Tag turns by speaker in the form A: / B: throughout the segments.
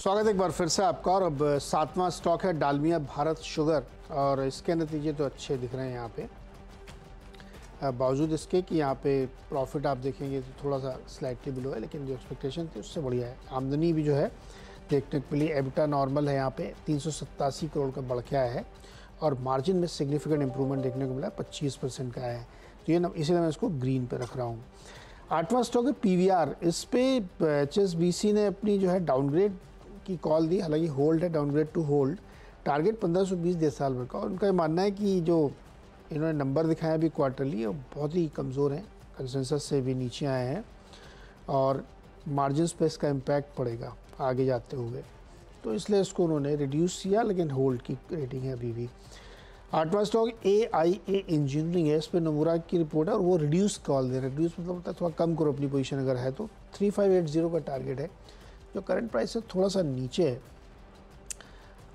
A: स्वागत है एक बार फिर से आपका। और अब सातवां स्टॉक है डालमिया भारत शुगर और इसके नतीजे तो अच्छे दिख रहे हैं यहाँ पे, बावजूद इसके कि यहाँ पे प्रॉफिट आप देखेंगे तो थोड़ा सा स्लाइटली बिलो है, लेकिन जो एक्सपेक्टेशन थी उससे बढ़िया है। आमदनी भी जो है देखने को मिली, एबिटा नॉर्मल है यहाँ पे 387 करोड़ का बढ़ के आया है और मार्जिन में सिग्निफिकेंट इंप्रूवमेंट देखने को मिला, 25% का आया है। तो ये इसीलिए मैं इसको ग्रीन पे रख रहा हूँ। आठवां स्टॉक है PVR। इस पे HSBC ने अपनी जो है डाउनग्रेड की कॉल दी, हालांकि होल्ड है, डाउनग्रेड टू होल्ड। टारगेट 1520 10 साल भर का, और उनका ये मानना है कि जो इन्होंने नंबर दिखाया अभी क्वार्टरली, वो बहुत ही कमज़ोर हैं, कंसेंसस से भी नीचे आए हैं और मार्जिन पे इसका इम्पैक्ट पड़ेगा आगे जाते हुए, तो इसलिए इसको उन्होंने रिड्यूस किया, लेकिन होल्ड की रेटिंग है अभी भी। आठवां स्टॉक AIA इंजीनियरिंग है। इस पर नमूरा की रिपोर्ट है और वो रिड्यूस कॉल दे, रिड्यूस मतलब होता है थोड़ा कम करो अपनी पोजीशन अगर है तो। 3580 का टारगेट है, जो करंट प्राइस से थोड़ा सा नीचे है।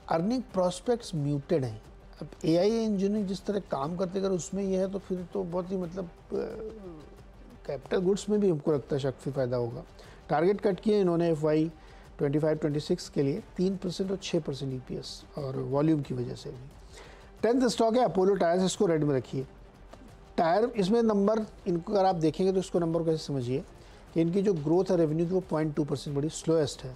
A: अर्निंग प्रॉस्पेक्ट्स म्यूटेड हैं। अब AIA इंजीनियरिंग जिस तरह काम करते अगर उसमें ये है तो फिर तो बहुत ही मतलब कैपिटल गुड्स में भी हमको लगता है शक्ति फायदा होगा। टारगेट कट किए इन्होंने FY 25-26 के लिए 3% और 6% EPS और वॉल्यूम की वजह से भी। 10th स्टॉक है अपोलो टायर्स, इसको रेड में रखिए। टायर इसमें नंबर इनको अगर आप देखेंगे तो इसको नंबर कैसे समझिए कि इनकी जो ग्रोथ है रेवेन्यू की वो 0.2% बड़ी स्लोएस्ट है।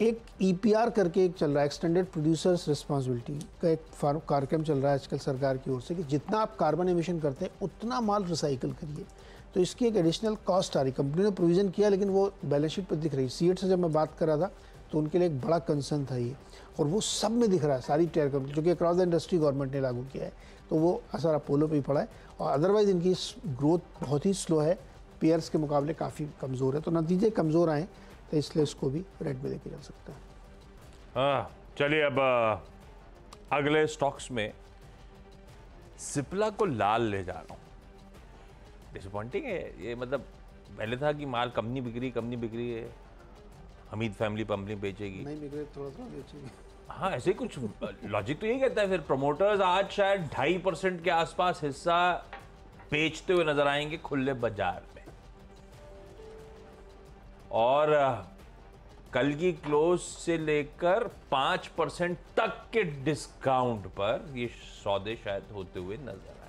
A: एक EPR करके एक चल रहा है, एक्सटेंडेड प्रोड्यूसर्स रिस्पॉन्सिबिलिटी का एक कार्यक्रम चल रहा है आजकल सरकार की ओर से कि जितना आप कार्बन एमिशन करते हैं उतना माल रिसाइकिल करिए। तो इसकी एक एडिशनल कॉस्ट आ रही, कंपनी ने प्रोविज़न किया लेकिन वो बैलेंस शीट पर दिख रही। सीएट से जब मैं बात कर रहा था तो उनके लिए एक बड़ा कंसर्न था ये, और वो सब में दिख रहा है, सारी टायर कंपनी, जो कि अक्रॉस द इंडस्ट्री गवर्नमेंट ने लागू किया है, तो वो असर अपोलो पे ही पड़ा है। और अदरवाइज़ इनकी ग्रोथ बहुत ही स्लो है, पेयर्स के मुकाबले काफ़ी कमज़ोर है, तो नतीजे कमज़ोर आए तो इसलिए इसको भी रेड में लेके चल सकता है।
B: हाँ, चलिए अब अगले स्टॉक्स में सिप्ला को लाल ले जा रहा हूँ। डिसअपॉइंटिंग है ये, मतलब पहले था कि माल कम नहीं बिक रही है, हमीद फैमिली पंपनी बेचेगी,
A: नहीं बिक रहे, थोड़ा बेचेगी।
B: हाँ ऐसे कुछ लॉजिक तो यही कहता है। फिर प्रमोटर्स आज शायद 2.5% के आसपास हिस्सा बेचते हुए नजर आएंगे खुले बाजार में, और कल की क्लोज से लेकर 5% तक के डिस्काउंट पर ये सौदे शायद होते हुए नजर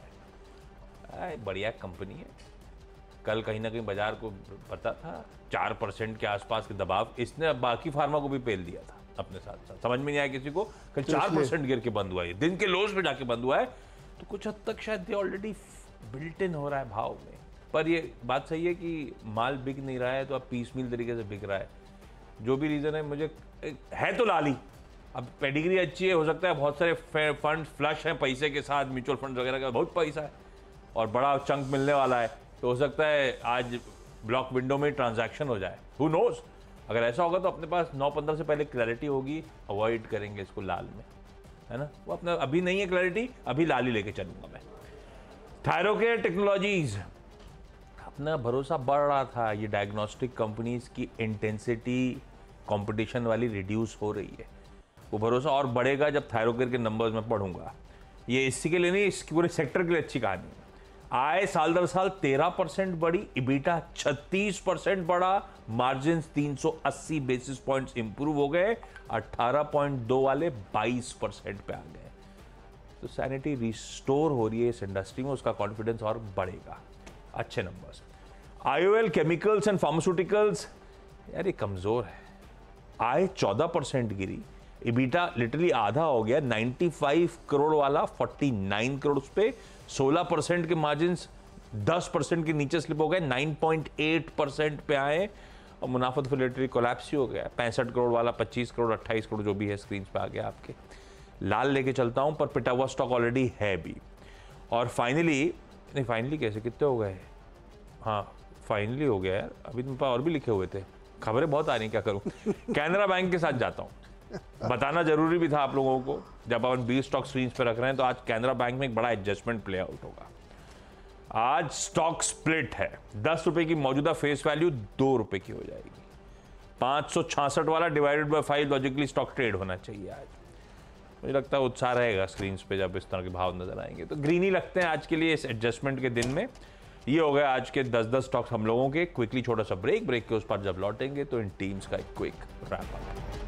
B: आए। बढ़िया कंपनी है। कल कहीं ना कहीं बाजार को पता था 4% के आसपास के दबाव, इसने अब बाकी फार्मा को भी पेल दिया था अपने साथ साथ। समझ में नहीं आया किसी को, कल 4% गिर के बंद हुआ है, दिन के लोज पे जाके बंद हुआ है, तो कुछ हद तक शायद ये ऑलरेडी बिल्ट इन हो रहा है भाव में। पर ये बात सही है कि माल बिक नहीं रहा है तो अब पीसमील तरीके से बिक रहा है। जो भी रीजन है, मुझे है तो लाली, अब पेडिग्री अच्छी है, हो सकता है बहुत सारे फंड फ्लश हैं पैसे के साथ, म्यूचुअल फंड वगैरह का बहुत पैसा है और बड़ा चंक मिलने वाला है, तो हो सकता है आज ब्लॉक विंडो में ट्रांजैक्शन हो जाए, हु नोज। अगर ऐसा होगा तो अपने पास 9-15 से पहले क्लैरिटी होगी, अवॉइड करेंगे इसको लाल में, है ना। वो अपना अभी नहीं है क्लैरिटी, अभी लाल ही लेके चलूंगा मैं। थायरोकेयर टेक्नोलॉजीज, अपना भरोसा बढ़ रहा था, ये डायग्नोस्टिक कंपनीज की इंटेंसिटी कंपटीशन वाली रिड्यूस हो रही है, वो भरोसा और बढ़ेगा जब थायरोकेयर के नंबर्स में पढ़ूंगा। ये इसी के लिए नहीं, इस पूरे सेक्टर के लिए अच्छी कहानी है। आय साल दर साल 13% बढ़ी, इबिटा 36% बढ़ा, मार्जिन 380 बेसिस पॉइंट्स इंप्रूव हो गए, 18.2 वाले 22% पे आ गए। तो सैनिटी रिस्टोर हो रही है इस इंडस्ट्री में, उसका कॉन्फिडेंस और बढ़ेगा। अच्छे numbers. IOL chemicals and pharmaceuticals, यार ये कमजोर है, आय 14% गिरी, इबिटा लिटरली आधा हो गया, 95 करोड़ वाला 49 करोड़ पे, 16% के मार्जिन 10% के नीचे स्लिप हो गए, 9.8% पे आए, और मुनाफा फिर लिटरली कोलैप्स ही हो गया, 65 करोड़ वाला 25 करोड़ 28 करोड़ जो भी है स्क्रीन पे आ गया आपके। लाल लेके चलता हूं, पर पिटा हुआ स्टॉक ऑलरेडी है भी। और फाइनली कैसे कितने हो गए, हाँ फाइनली हो गया यार, अभी तुम और भी लिखे हुए थे, खबरें बहुत आ रही, क्या करूं। कैनरा बैंक के साथ जाता हूं, बताना जरूरी भी था आप लोगों को, जब अपन 20 स्टॉक स्क्रीन पे रख रहे हैं तो आज कैनरा बैंक में एक बड़ा एडजस्टमेंट प्ले आउट होगा। आज स्टॉक स्प्लिट है, 10 रुपए की मौजूदा फेस वैल्यू 2 रुपए की हो जाएगी, 566 वाला divided by 5 logically stock trade होना चाहिए आज। मुझे लगता है उत्साह रहेगा स्क्रीन पे जब इस तरह के भाव नजर आएंगे, तो ग्रीन ही लगते हैं आज के लिए इस एडजस्टमेंट के दिन में। ये हो गया आज के 10-10 स्टॉक्स हम लोगों के। क्विकली छोटा सा ब्रेक के उस पर जब लौटेंगे तो इन टीम्स का एक क्विक रैप अप।